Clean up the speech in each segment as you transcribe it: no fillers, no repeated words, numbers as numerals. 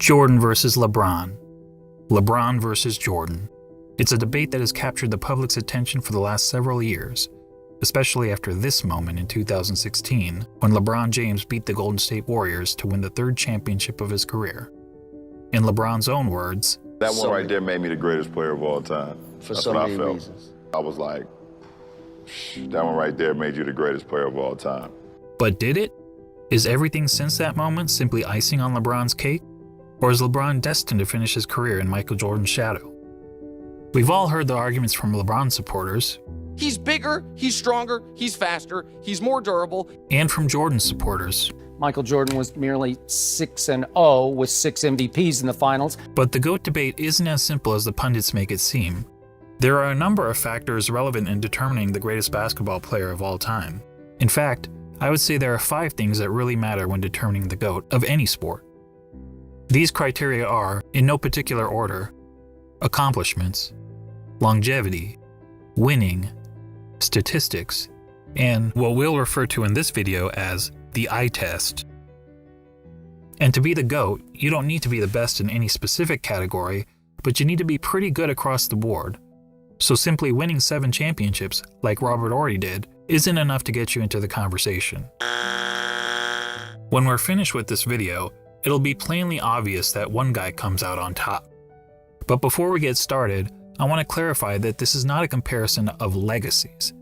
Jordan versus LeBron. LeBron versus Jordan. It's a debate that has captured the public's attention for the last several years, especially after this moment in 2016, when LeBron James beat the Golden State Warriors to win the third championship of his career. In LeBron's own words, "That one right there made me the greatest player of all time." For so many reasons. I was like, that one right there made you the greatest player of all time. But did it? Is everything since that moment simply icing on LeBron's cake? Or is LeBron destined to finish his career in Michael Jordan's shadow? We've all heard the arguments from LeBron supporters. He's bigger, he's stronger, he's faster, he's more durable. And from Jordan supporters. Michael Jordan was merely 6-0 with 6 MVPs in the finals. But the GOAT debate isn't as simple as the pundits make it seem. There are a number of factors relevant in determining the greatest basketball player of all time. In fact, I would say there are 5 things that really matter when determining the GOAT of any sport. These criteria are, in no particular order, accomplishments, longevity, winning, statistics, and what we'll refer to in this video as the eye test. And to be the GOAT, you don't need to be the best in any specific category, but you need to be pretty good across the board. So simply winning 7 championships, like Robert Horry did, isn't enough to get you into the conversation. When we're finished with this video, it'll be plainly obvious that one guy comes out on top. But before we get started, I want to clarify that this is not a comparison of legacies.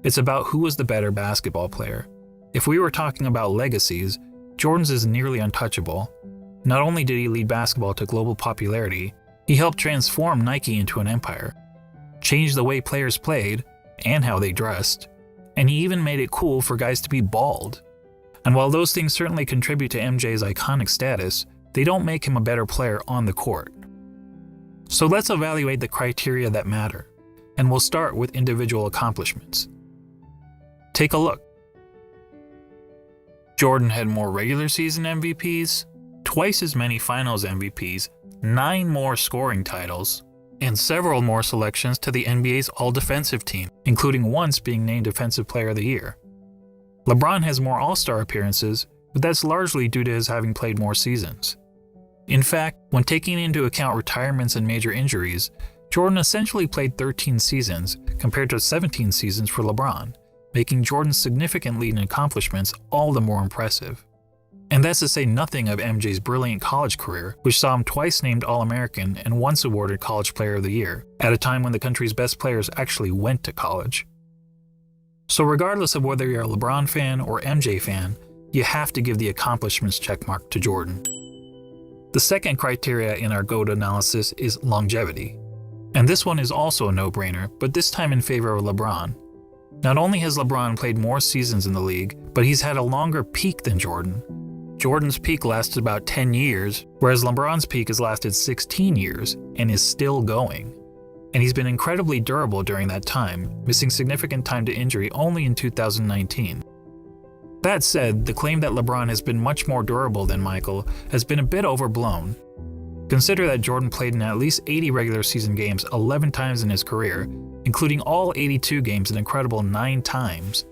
It's about who was the better basketball player. If we were talking about legacies, Jordan's is nearly untouchable. Not only did he lead basketball to global popularity, he helped transform Nike into an empire, changed the way players played and how they dressed, and he even made it cool for guys to be bald. And while those things certainly contribute to MJ's iconic status, they don't make him a better player on the court. So let's evaluate the criteria that matter, and we'll start with individual accomplishments. Take a look. Jordan had more regular season MVPs, twice as many finals MVPs, 9 more scoring titles, and several more selections to the NBA's All-Defensive team, including once being named Defensive Player of the Year. LeBron has more All-Star appearances, but that's largely due to his having played more seasons. In fact, when taking into account retirements and major injuries, Jordan essentially played 13 seasons compared to 17 seasons for LeBron, making Jordan's significant lead in accomplishments all the more impressive. And that's to say nothing of MJ's brilliant college career, which saw him twice named All-American and once awarded College Player of the Year, at a time when the country's best players actually went to college. So regardless of whether you're a LeBron fan or MJ fan, you have to give the accomplishments checkmark to Jordan. The second criteria in our GOAT analysis is longevity. And this one is also a no-brainer, but this time in favor of LeBron. Not only has LeBron played more seasons in the league, but he's had a longer peak than Jordan. Jordan's peak lasted about 10 years, whereas LeBron's peak has lasted 16 years and is still going. And he's been incredibly durable during that time, missing significant time to injury only in 2019. That said, the claim that LeBron has been much more durable than Michael has been a bit overblown. Consider that Jordan played in at least 80 regular season games 11 times in his career, including all 82 games an incredible 9 times.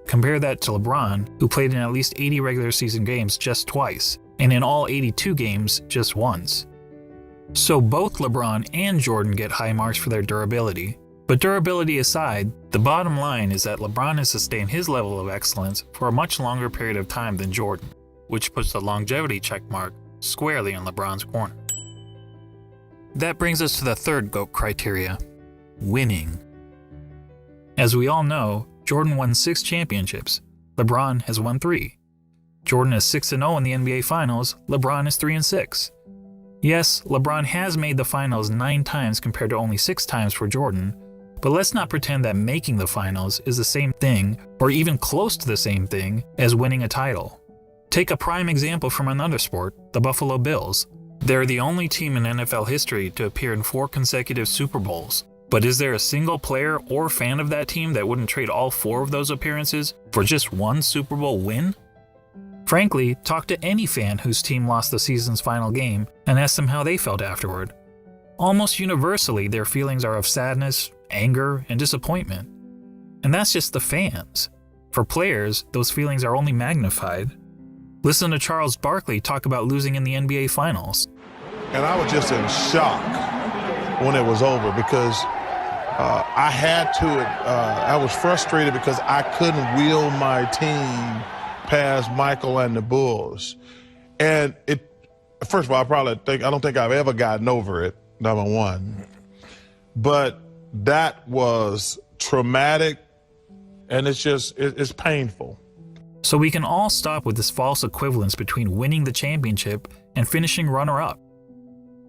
Compare that to LeBron, who played in at least 80 regular season games just twice, and in all 82 games just once. So both LeBron and Jordan get high marks for their durability. But durability aside, the bottom line is that LeBron has sustained his level of excellence for a much longer period of time than Jordan, which puts the longevity checkmark squarely in LeBron's corner. That brings us to the third GOAT criteria, winning. As we all know, Jordan won 6 championships, LeBron has won 3. Jordan is 6-0 in the NBA Finals, LeBron is 3-6. Yes, LeBron has made the finals 9 times compared to only 6 times for Jordan, but let's not pretend that making the finals is the same thing, or even close to the same thing, as winning a title. Take a prime example from another sport, the Buffalo Bills. They're the only team in NFL history to appear in 4 consecutive Super Bowls. But is there a single player or fan of that team that wouldn't trade all 4 of those appearances for just 1 Super Bowl win? Frankly, talk to any fan whose team lost the season's final game and ask them how they felt afterward. Almost universally, their feelings are of sadness, anger, and disappointment. And that's just the fans. For players, those feelings are only magnified. Listen to Charles Barkley talk about losing in the NBA Finals. And I was just in shock when it was over because I had to, I was frustrated because I couldn't wheel my team past Michael and the Bulls. And first of all, I don't think I've ever gotten over it, number one. But that was traumatic, and it's painful. So we can all stop with this false equivalence between winning the championship and finishing runner-up.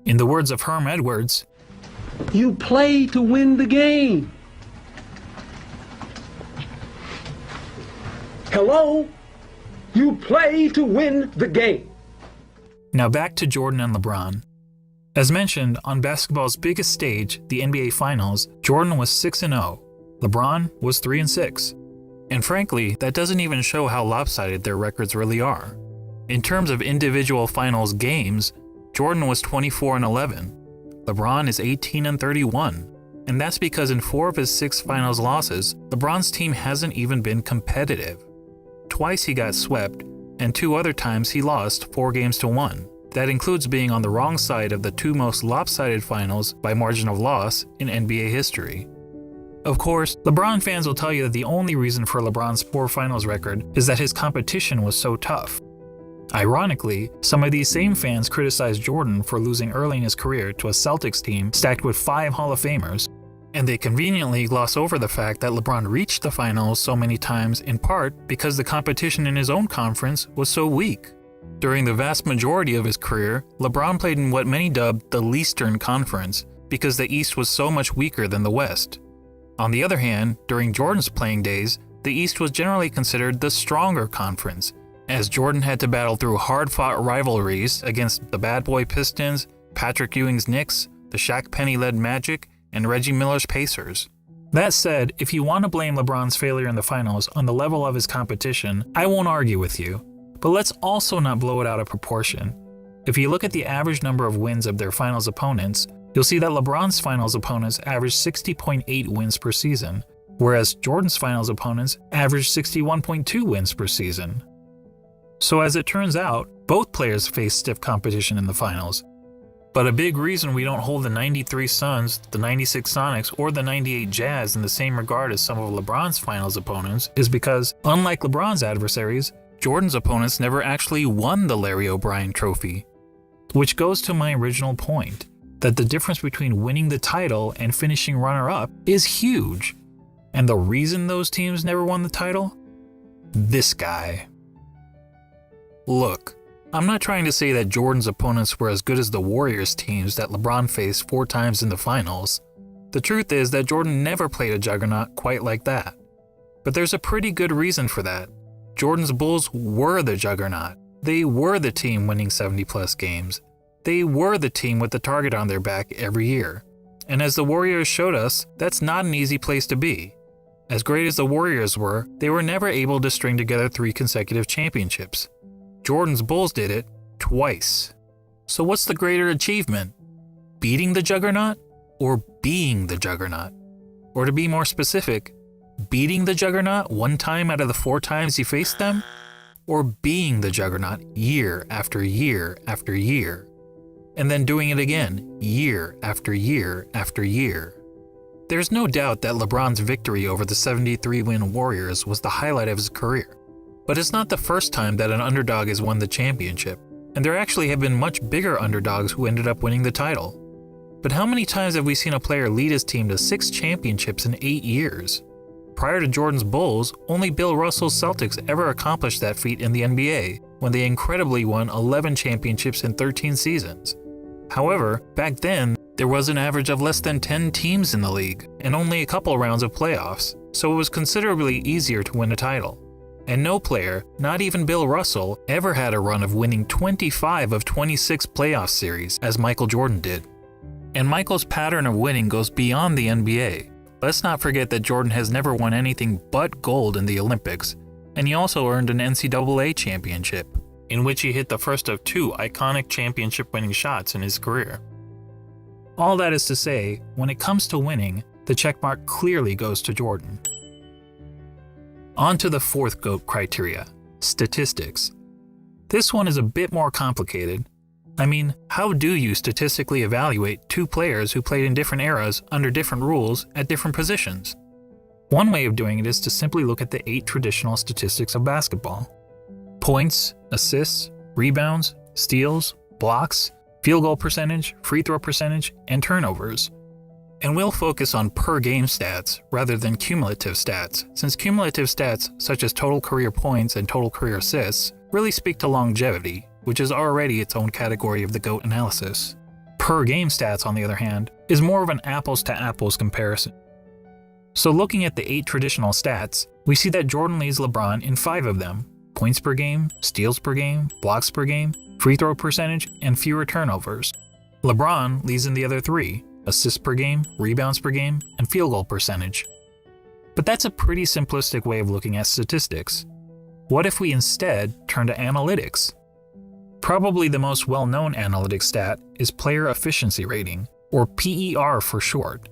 In the words of Herm Edwards, you play to win the game. Hello? You play to win the game. Now back to Jordan and LeBron. As mentioned, on basketball's biggest stage, the NBA Finals, Jordan was 6-0. LeBron was 3-6. And frankly, that doesn't even show how lopsided their records really are. In terms of individual finals games, Jordan was 24-11. LeBron is 18-31. And that's because in 4 of his 6 finals losses, LeBron's team hasn't even been competitive. Twice he got swept, and 2 other times he lost 4-1. That includes being on the wrong side of the 2 most lopsided finals by margin of loss in NBA history. Of course, LeBron fans will tell you that the only reason for LeBron's poor finals record is that his competition was so tough. Ironically, some of these same fans criticized Jordan for losing early in his career to a Celtics team stacked with 5 Hall of Famers, and they conveniently gloss over the fact that LeBron reached the finals so many times in part because the competition in his own conference was so weak. During the vast majority of his career, LeBron played in what many dubbed the Leastern Conference because the East was so much weaker than the West. On the other hand, during Jordan's playing days, the East was generally considered the stronger conference, as Jordan had to battle through hard-fought rivalries against the Bad Boy Pistons, Patrick Ewing's Knicks, the Shaq Penny-led Magic, and Reggie Miller's Pacers. That said, if you want to blame LeBron's failure in the finals on the level of his competition, I won't argue with you. But let's also not blow it out of proportion. If you look at the average number of wins of their finals opponents, you'll see that LeBron's finals opponents averaged 60.8 wins per season, whereas Jordan's finals opponents averaged 61.2 wins per season. So as it turns out, both players face stiff competition in the finals. But a big reason we don't hold the 93 Suns, the 96 Sonics, or the 98 Jazz in the same regard as some of LeBron's finals opponents is because, unlike LeBron's adversaries, Jordan's opponents never actually won the Larry O'Brien Trophy. Which goes to my original point, that the difference between winning the title and finishing runner-up is huge. And the reason those teams never won the title? This guy. Look, I'm not trying to say that Jordan's opponents were as good as the Warriors teams that LeBron faced 4 times in the finals. The truth is that Jordan never played a juggernaut quite like that. But there's a pretty good reason for that. Jordan's Bulls were the juggernaut. They were the team winning 70-plus games. They were the team with the target on their back every year. And as the Warriors showed us, that's not an easy place to be. As great as the Warriors were, they were never able to string together 3 consecutive championships. Jordan's Bulls did it twice. So what's the greater achievement? Beating the juggernaut or being the juggernaut? Or to be more specific, beating the juggernaut 1 time out of the 4 times you faced them? Or being the juggernaut year after year after year? And then doing it again, year after year after year. There's no doubt that LeBron's victory over the 73-win Warriors was the highlight of his career. But it's not the first time that an underdog has won the championship, and there actually have been much bigger underdogs who ended up winning the title. But how many times have we seen a player lead his team to 6 championships in 8 years? Prior to Jordan's Bulls, only Bill Russell's Celtics ever accomplished that feat in the NBA, when they incredibly won 11 championships in 13 seasons. However, back then, there was an average of less than 10 teams in the league, and only a couple rounds of playoffs, so it was considerably easier to win a title. And no player, not even Bill Russell, ever had a run of winning 25 of 26 playoff series, as Michael Jordan did. And Michael's pattern of winning goes beyond the NBA. Let's not forget that Jordan has never won anything but gold in the Olympics, and he also earned an NCAA championship, in which he hit the first of 2 iconic championship-winning shots in his career. All that is to say, when it comes to winning, the checkmark clearly goes to Jordan. On to the 4th GOAT criteria, statistics. This one is a bit more complicated, I mean, how do you statistically evaluate two players who played in different eras under different rules at different positions? One way of doing it is to simply look at the 8 traditional statistics of basketball: points, assists, rebounds, steals, blocks, field goal percentage, free throw percentage, and turnovers. And we'll focus on per game stats rather than cumulative stats, since cumulative stats such as total career points and total career assists really speak to longevity, which is already its own category of the GOAT analysis. Per game stats, on the other hand, is more of an apples to apples comparison. So looking at the 8 traditional stats, we see that Jordan leads LeBron in 5 of them: points per game, steals per game, blocks per game, free throw percentage, and fewer turnovers. LeBron leads in the other 3: assists per game, rebounds per game, and field goal percentage. But that's a pretty simplistic way of looking at statistics. What if we instead turn to analytics? Probably the most well-known analytic stat is player efficiency rating, or PER for short.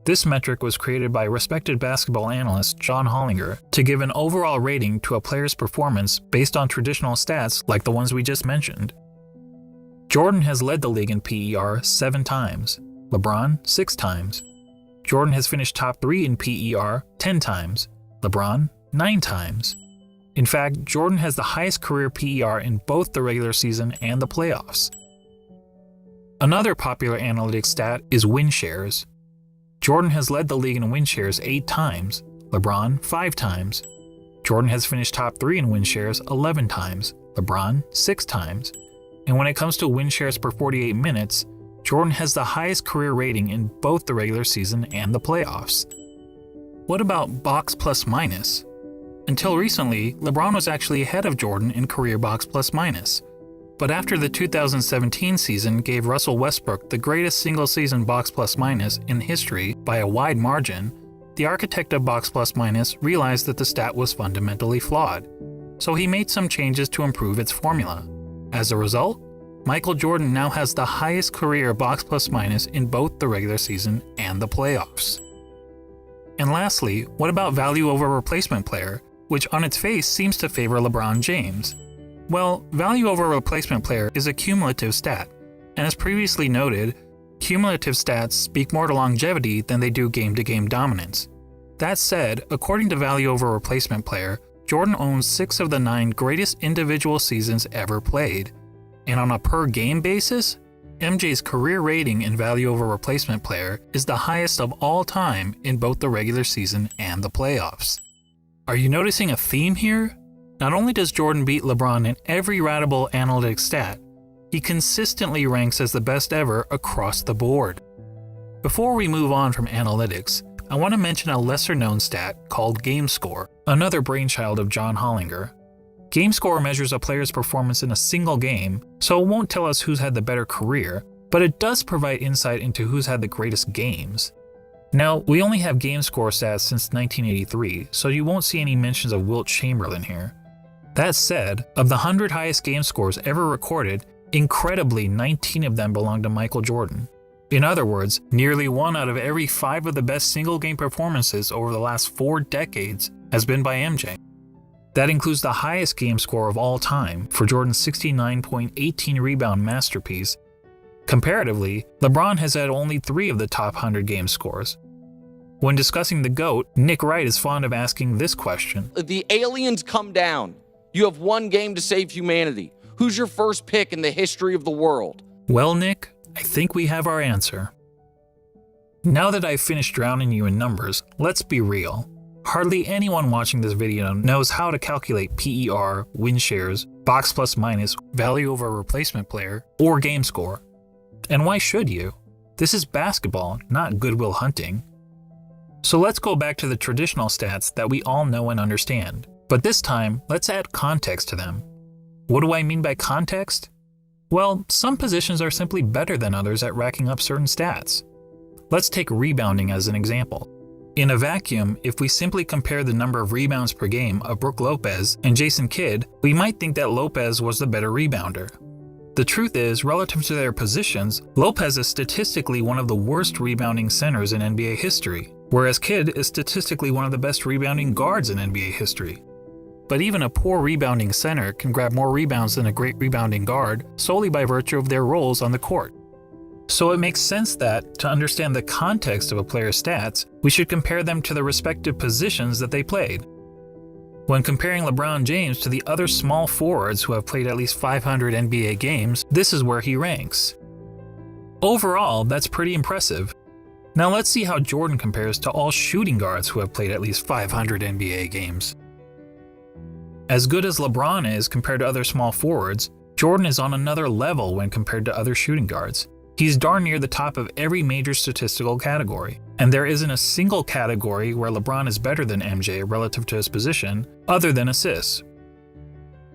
This metric was created by respected basketball analyst John Hollinger to give an overall rating to a player's performance based on traditional stats like the ones we just mentioned. Jordan has led the league in PER 7 times, LeBron 6 times. Jordan has finished top 3 in PER 10 times, LeBron 9 times. In fact, Jordan has the highest career PER in both the regular season and the playoffs. Another popular analytics stat is win shares. Jordan has led the league in win shares 8 times, LeBron 5 times. Jordan has finished top 3 in win shares 11 times, LeBron 6 times. And when it comes to win shares per 48 minutes, Jordan has the highest career rating in both the regular season and the playoffs. What about box plus minus? Until recently, LeBron was actually ahead of Jordan in career box plus minus. But after the 2017 season gave Russell Westbrook the greatest single-season box plus minus in history by a wide margin, the architect of box plus minus realized that the stat was fundamentally flawed. So he made some changes to improve its formula. As a result, Michael Jordan now has the highest career box plus minus in both the regular season and the playoffs. And lastly, what about value over replacement player, which on its face seems to favor LeBron James? Well, value over replacement player is a cumulative stat, and as previously noted, cumulative stats speak more to longevity than they do game-to-game dominance. That said, according to value over replacement player, Jordan owns 6 of the 9 greatest individual seasons ever played. And on a per-game basis, MJ's career rating in value over replacement player is the highest of all time in both the regular season and the playoffs. Are you noticing a theme here? Not only does Jordan beat LeBron in every ratable analytics stat, he consistently ranks as the best ever across the board. Before we move on from analytics, I want to mention a lesser-known stat called game score, another brainchild of John Hollinger. Game score measures a player's performance in a single game, so it won't tell us who's had the better career, but it does provide insight into who's had the greatest games. Now, we only have game score stats since 1983, so you won't see any mentions of Wilt Chamberlain here. That said, of the 100 highest game scores ever recorded, incredibly 19 of them belong to Michael Jordan. In other words, nearly 1 out of every 5 of the best single-game performances over the last 4 decades has been by MJ. That includes the highest game score of all time for Jordan's 69.18 rebound masterpiece. Comparatively, LeBron has had only 3 of the top 100 game scores. When discussing the GOAT, Nick Wright is fond of asking this question. The aliens come down. You have 1 game to save humanity. Who's your first pick in the history of the world? Well, Nick, I think we have our answer. Now that I've finished drowning you in numbers, let's be real. Hardly anyone watching this video knows how to calculate PER, win shares, box plus minus, value over replacement player, or game score. And why should you? This is basketball, not Good Will Hunting. So let's go back to the traditional stats that we all know and understand. But this time, let's add context to them. What do I mean by context? Well, some positions are simply better than others at racking up certain stats. Let's take rebounding as an example. In a vacuum, if we simply compare the number of rebounds per game of Brook Lopez and Jason Kidd, we might think that Lopez was the better rebounder. The truth is, relative to their positions, Lopez is statistically one of the worst rebounding centers in NBA history, whereas Kidd is statistically one of the best rebounding guards in NBA history. but even a poor rebounding center can grab more rebounds than a great rebounding guard solely by virtue of their roles on the court. So it makes sense that, to understand the context of a player's stats, we should compare them to the respective positions that they played. When comparing LeBron James to the other small forwards who have played at least 500 NBA games, this is where he ranks. Overall, that's pretty impressive. Now let's see how Jordan compares to all shooting guards who have played at least 500 NBA games. As good as LeBron is compared to other small forwards, Jordan is on another level when compared to other shooting guards. He's darn near the top of every major statistical category, and there isn't a single category where LeBron is better than MJ relative to his position, other than assists.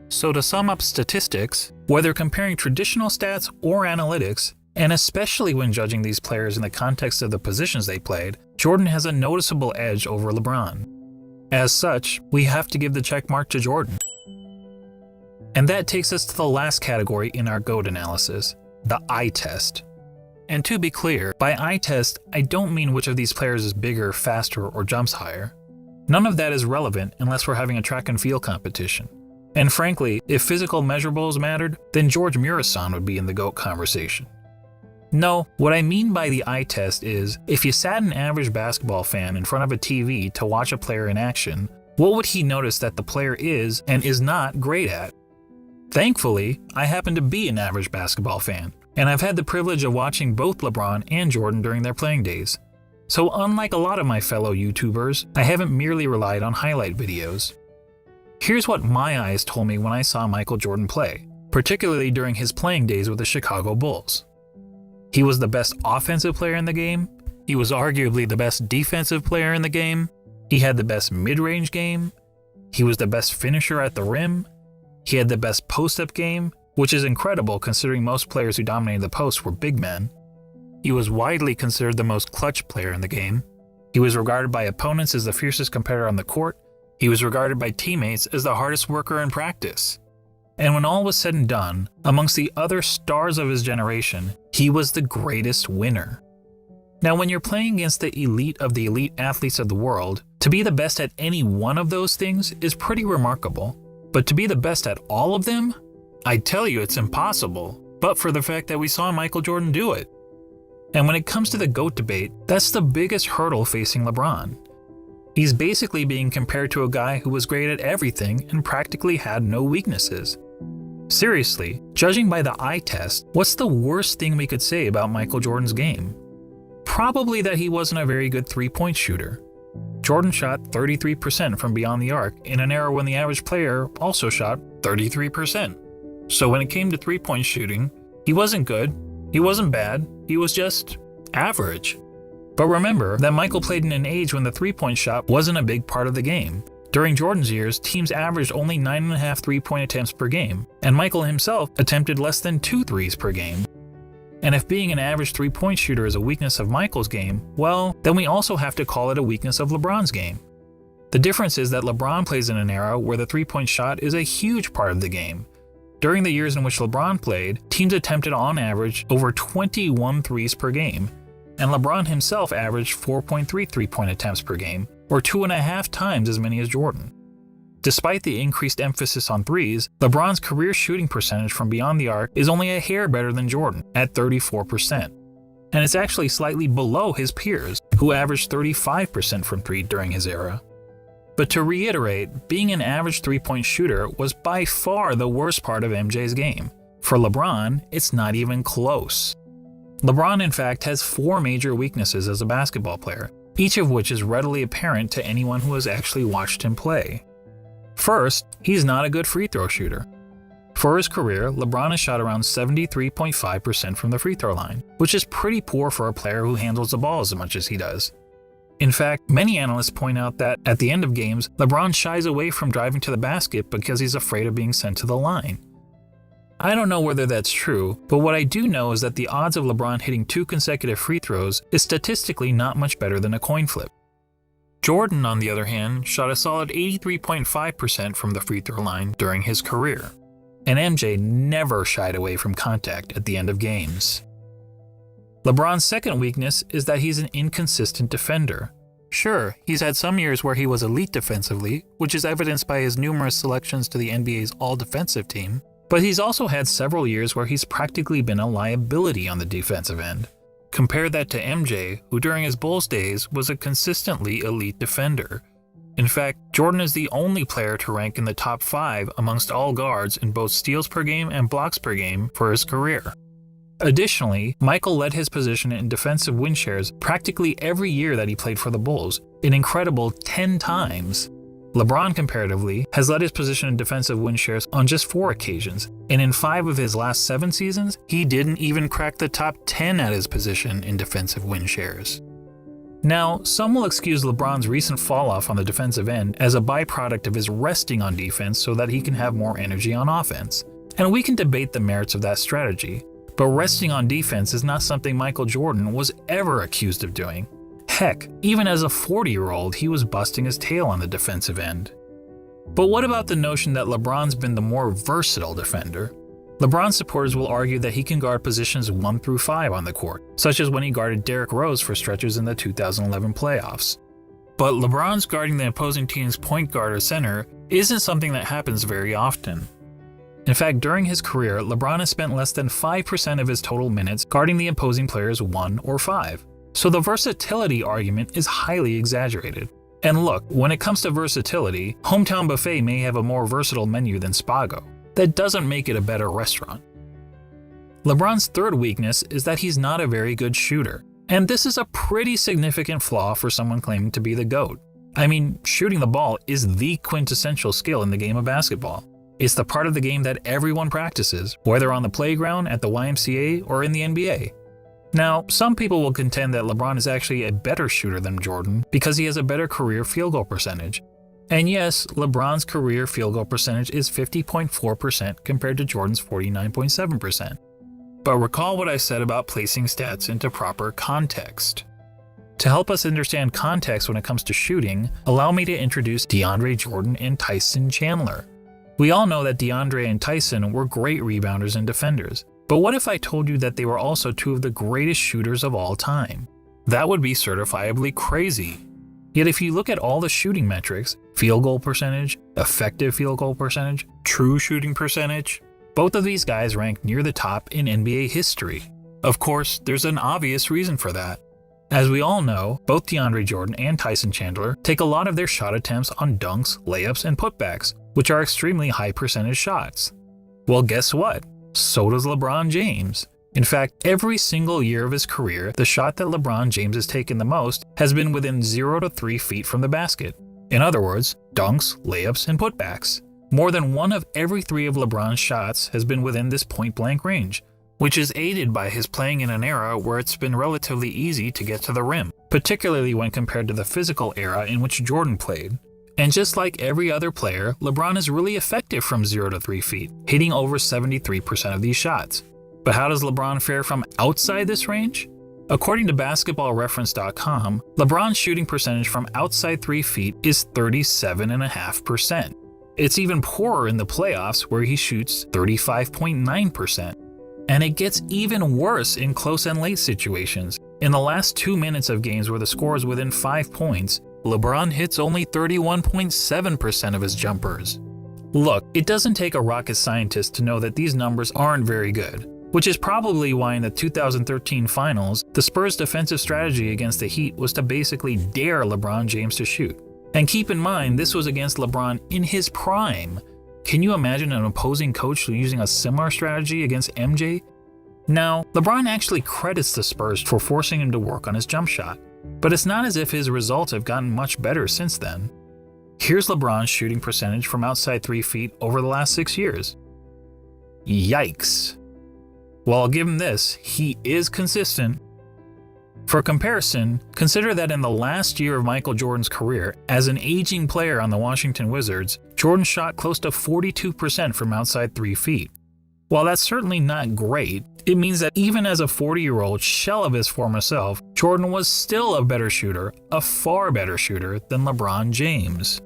So to sum up statistics, whether comparing traditional stats or analytics, and especially when judging these players in the context of the positions they played, Jordan has a noticeable edge over LeBron. As such, we have to give the checkmark to Jordan. And that takes us to the last category in our GOAT analysis, the eye test. And to be clear, by eye test, I don't mean which of these players is bigger, faster, or jumps higher. None of that is relevant unless we're having a track and field competition. And frankly, if physical measurables mattered, then George Murasan would be in the GOAT conversation. No, what I mean by the eye test is, if you sat an average basketball fan in front of a TV to watch a player in action, what would he notice that the player is and is not great at? Thankfully, I happen to be an average basketball fan, and I've had the privilege of watching both LeBron and Jordan during their playing days. So unlike a lot of my fellow YouTubers, I haven't merely relied on highlight videos. Here's what my eyes told me when I saw Michael Jordan play, particularly during his playing days with the Chicago Bulls. He was the best offensive player in the game, he was arguably the best defensive player in the game, he had the best mid-range game, he was the best finisher at the rim, he had the best post-up game, which is incredible considering most players who dominated the post were big men. He was widely considered the most clutch player in the game. He was regarded by opponents as the fiercest competitor on the court. He was regarded by teammates as the hardest worker in practice. And when all was said and done, amongst the other stars of his generation, he was the greatest winner. Now, when you're playing against the elite of the elite athletes of the world, to be the best at any one of those things is pretty remarkable. But to be the best at all of them? I tell you it's impossible, but for the fact that we saw Michael Jordan do it. And when it comes to the GOAT debate, that's the biggest hurdle facing LeBron. He's basically being compared to a guy who was great at everything and practically had no weaknesses. Seriously, judging by the eye test, what's the worst thing we could say about Michael Jordan's game? Probably that he wasn't a very good three-point shooter. Jordan shot 33% from beyond the arc in an era when the average player also shot 33%. So when it came to three-point shooting, he wasn't good, he wasn't bad, he was just average. But remember that Michael played in an age when the three-point shot wasn't a big part of the game. During Jordan's years, teams averaged only 9.5 three-point attempts per game, and Michael himself attempted less than 2 threes per game. And if being an average three-point shooter is a weakness of Michael's game, well, then we also have to call it a weakness of LeBron's game. The difference is that LeBron plays in an era where the three-point shot is a huge part of the game. During the years in which LeBron played, teams attempted on average over 21 threes per game, and LeBron himself averaged 4.3 three-point attempts per game, or 2.5 times as many as Jordan. Despite the increased emphasis on threes, LeBron's career shooting percentage from beyond the arc is only a hair better than Jordan, at 34%. And it's actually slightly below his peers, who averaged 35% from three during his era. But to reiterate, being an average three-point shooter was by far the worst part of MJ's game. For LeBron, it's not even close. LeBron, in fact, has 4 major weaknesses as a basketball player, each of which is readily apparent to anyone who has actually watched him play. First, he's not a good free throw shooter. For his career, LeBron has shot around 73.5% from the free throw line, which is pretty poor for a player who handles the ball as much as he does. In fact, many analysts point out that, at the end of games, LeBron shies away from driving to the basket because he's afraid of being sent to the line. I don't know whether that's true, but what I do know is that the odds of LeBron hitting 2 consecutive free throws is statistically not much better than a coin flip. Jordan, on the other hand, shot a solid 83.5% from the free throw line during his career, and MJ never shied away from contact at the end of games. LeBron's second weakness is that he's an inconsistent defender. Sure, he's had some years where he was elite defensively, which is evidenced by his numerous selections to the NBA's all-defensive team, but he's also had several years where he's practically been a liability on the defensive end. Compare that to MJ, who during his Bulls days was a consistently elite defender. In fact, Jordan is the only player to rank in the top 5 amongst all guards in both steals per game and blocks per game for his career. Additionally, Michael led his position in defensive win shares practically every year that he played for the Bulls, an incredible 10 times. LeBron, comparatively, has led his position in defensive win shares on just 4 occasions, and in 5 of his last 7 seasons, he didn't even crack the top 10 at his position in defensive win shares. Now, some will excuse LeBron's recent falloff on the defensive end as a byproduct of his resting on defense so that he can have more energy on offense, and we can debate the merits of that strategy. But resting on defense is not something Michael Jordan was ever accused of doing. Heck, even as a 40-year-old, he was busting his tail on the defensive end. But what about the notion that LeBron's been the more versatile defender? LeBron supporters will argue that he can guard positions 1 through 5 on the court, such as when he guarded Derrick Rose for stretches in the 2011 playoffs. But LeBron's guarding the opposing team's point guard or center isn't something that happens very often. In fact, during his career, LeBron has spent less than 5% of his total minutes guarding the opposing players 1 or 5. So the versatility argument is highly exaggerated. And look, when it comes to versatility, Hometown Buffet may have a more versatile menu than Spago. That doesn't make it a better restaurant. LeBron's third weakness is that he's not a very good shooter. And this is a pretty significant flaw for someone claiming to be the GOAT. I mean, shooting the ball is the quintessential skill in the game of basketball. It's the part of the game that everyone practices, whether on the playground, at the YMCA, or in the NBA. Now, some people will contend that LeBron is actually a better shooter than Jordan because he has a better career field goal percentage. And yes, LeBron's career field goal percentage is 50.4% compared to Jordan's 49.7%. But recall what I said about placing stats into proper context. To help us understand context when it comes to shooting, allow me to introduce DeAndre Jordan and Tyson Chandler. We all know that DeAndre and Tyson were great rebounders and defenders, but what if I told you that they were also 2 of the greatest shooters of all time? That would be certifiably crazy. Yet if you look at all the shooting metrics, field goal percentage, effective field goal percentage, true shooting percentage, both of these guys rank near the top in NBA history. Of course, there's an obvious reason for that. As we all know, both DeAndre Jordan and Tyson Chandler take a lot of their shot attempts on dunks, layups, and putbacks, which are extremely high percentage shots. Well, guess what? So does LeBron James. In fact, every single year of his career, the shot that LeBron James has taken the most has been within 0 to 3 feet from the basket. In other words, dunks, layups, and putbacks. More than 1 of every 3 of LeBron's shots has been within this point-blank range, which is aided by his playing in an era where it's been relatively easy to get to the rim, particularly when compared to the physical era in which Jordan played. And just like every other player, LeBron is really effective from 0 to 3 feet, hitting over 73% of these shots. But how does LeBron fare from outside this range? According to basketballreference.com, LeBron's shooting percentage from outside 3 feet is 37.5%. It's even poorer in the playoffs where he shoots 35.9%. And it gets even worse in close and late situations. In the last 2 minutes of games where the score is within 5 points, LeBron hits only 31.7% of his jumpers. Look, it doesn't take a rocket scientist to know that these numbers aren't very good, which is probably why in the 2013 finals, the Spurs' defensive strategy against the Heat was to basically dare LeBron James to shoot. And keep in mind, this was against LeBron in his prime. Can you imagine an opposing coach using a similar strategy against MJ? Now, LeBron actually credits the Spurs for forcing him to work on his jump shot, but it's not as if his results have gotten much better since then. Here's LeBron's shooting percentage from outside 3 feet over the last 6 years. Yikes. Well, I'll give him this, he is consistent. For comparison, consider that in the last year of Michael Jordan's career, as an aging player on the Washington Wizards, Jordan shot close to 42% from outside 3 feet. While that's certainly not great, it means that even as a 40-year-old shell of his former self, Jordan was still a better shooter, a far better shooter than LeBron James.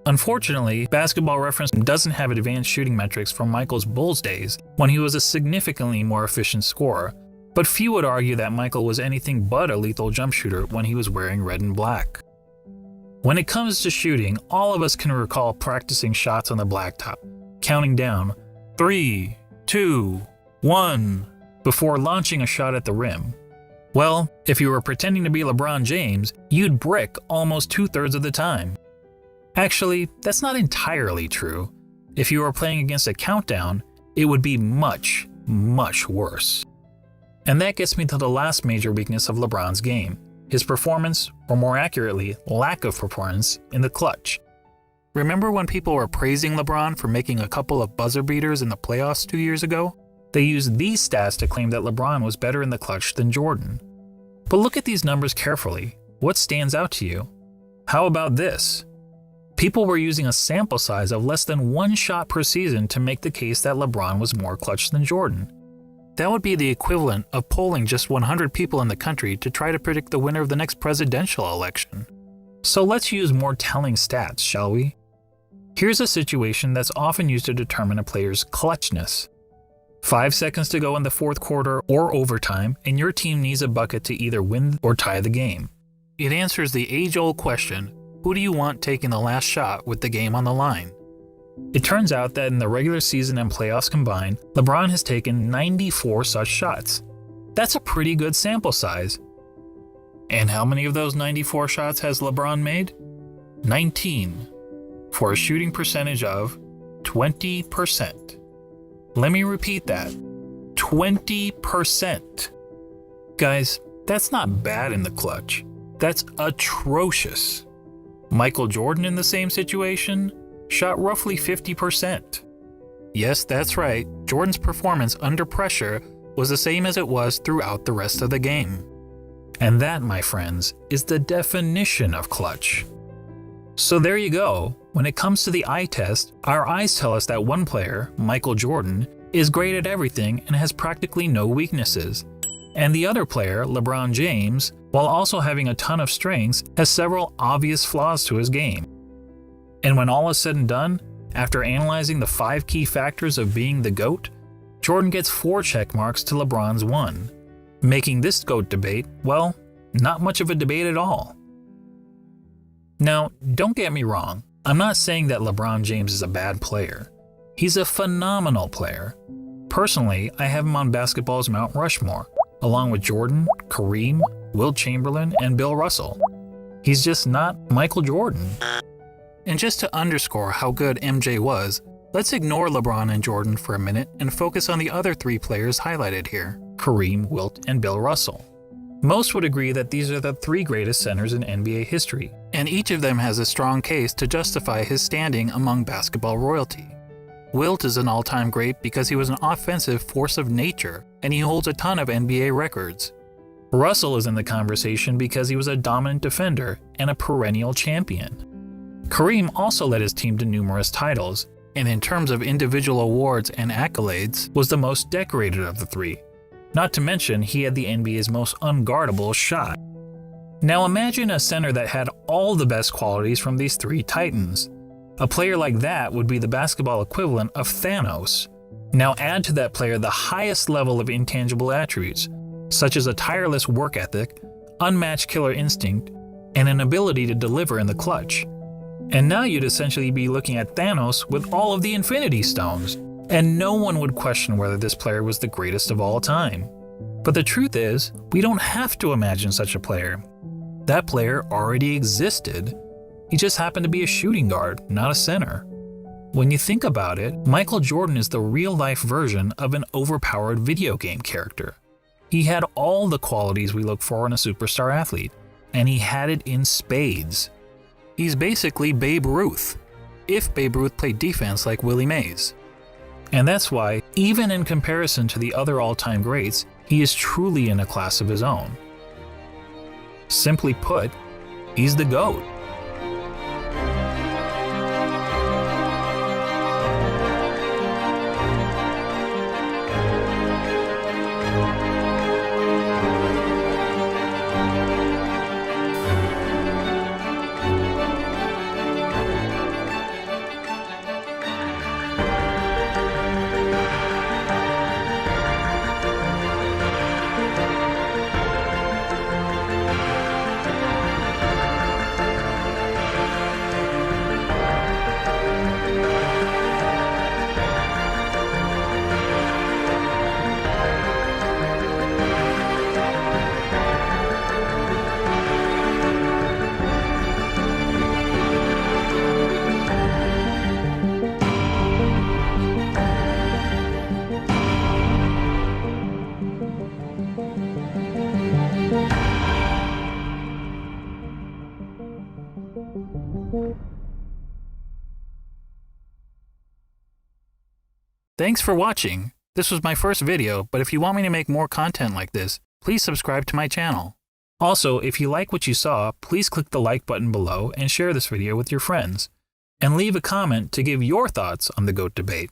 Unfortunately, Basketball Reference doesn't have advanced shooting metrics from Michael's Bulls days, when he was a significantly more efficient scorer, but few would argue that Michael was anything but a lethal jump shooter when he was wearing red and black. When it comes to shooting, all of us can recall practicing shots on the blacktop, counting down 3, 2, 1 before launching a shot at the rim. Well, if you were pretending to be LeBron James, you'd brick almost 2/3 of the time. Actually, that's not entirely true. If you were playing against a countdown, it would be much, much worse. And that gets me to the last major weakness of LeBron's game, his performance, or more accurately, lack of performance, in the clutch. Remember when people were praising LeBron for making a couple of buzzer beaters in the playoffs 2 years ago? They used these stats to claim that LeBron was better in the clutch than Jordan. But look at these numbers carefully. What stands out to you? How about this? People were using a sample size of less than 1 shot per season to make the case that LeBron was more clutch than Jordan. That would be the equivalent of polling just 100 people in the country to try to predict the winner of the next presidential election. So let's use more telling stats, shall we? Here's a situation that's often used to determine a player's clutchness. 5 seconds to go in the fourth quarter or overtime, and your team needs a bucket to either win or tie the game. It answers the age-old question, who do you want taking the last shot with the game on the line? It turns out that in the regular season and playoffs combined, LeBron has taken 94 such shots. That's a pretty good sample size. And how many of those 94 shots has LeBron made? 19, for a shooting percentage of 20%. Let me repeat that. 20%. Guys, that's not bad in the clutch. That's atrocious. Michael Jordan in the same situation shot roughly 50%. Yes, that's right. Jordan's performance under pressure was the same as it was throughout the rest of the game. And that, my friends, is the definition of clutch. So there you go. When it comes to the eye test, our eyes tell us that one player, Michael Jordan, is great at everything and has practically no weaknesses. And the other player, LeBron James, while also having a ton of strengths, has several obvious flaws to his game. And when all is said and done, after analyzing the 5 key factors of being the GOAT, Jordan gets 4 check marks to LeBron's 1, making this GOAT debate, well, not much of a debate at all. Now, don't get me wrong, I'm not saying that LeBron James is a bad player. He's a phenomenal player. Personally, I have him on basketball's Mount Rushmore, along with Jordan, Kareem, Wilt Chamberlain, and Bill Russell. He's just not Michael Jordan. And just to underscore how good MJ was, let's ignore LeBron and Jordan for a minute and focus on the other 3 players highlighted here, Kareem, Wilt, and Bill Russell. Most would agree that these are the 3 greatest centers in NBA history, and each of them has a strong case to justify his standing among basketball royalty. Wilt is an all-time great because he was an offensive force of nature, and he holds a ton of NBA records. Russell is in the conversation because he was a dominant defender and a perennial champion. Kareem also led his team to numerous titles, and in terms of individual awards and accolades, was the most decorated of the 3. Not to mention, he had the NBA's most unguardable shot. Now imagine a center that had all the best qualities from these 3 titans. A player like that would be the basketball equivalent of Thanos. Now add to that player the highest level of intangible attributes, such as a tireless work ethic, unmatched killer instinct, and an ability to deliver in the clutch. And now you'd essentially be looking at Thanos with all of the Infinity Stones, and no one would question whether this player was the greatest of all time. But the truth is, we don't have to imagine such a player. That player already existed. He just happened to be a shooting guard, not a center. When you think about it, Michael Jordan is the real-life version of an overpowered video game character. He had all the qualities we look for in a superstar athlete, and he had it in spades. He's basically Babe Ruth, if Babe Ruth played defense like Willie Mays. And that's why, even in comparison to the other all-time greats, he is truly in a class of his own. Simply put, he's the GOAT. Thanks for watching. This was my first video, but if you want me to make more content like this, please subscribe to my channel. Also, if you like what you saw, please click the like button below and share this video with your friends. And leave a comment to give your thoughts on the GOAT debate.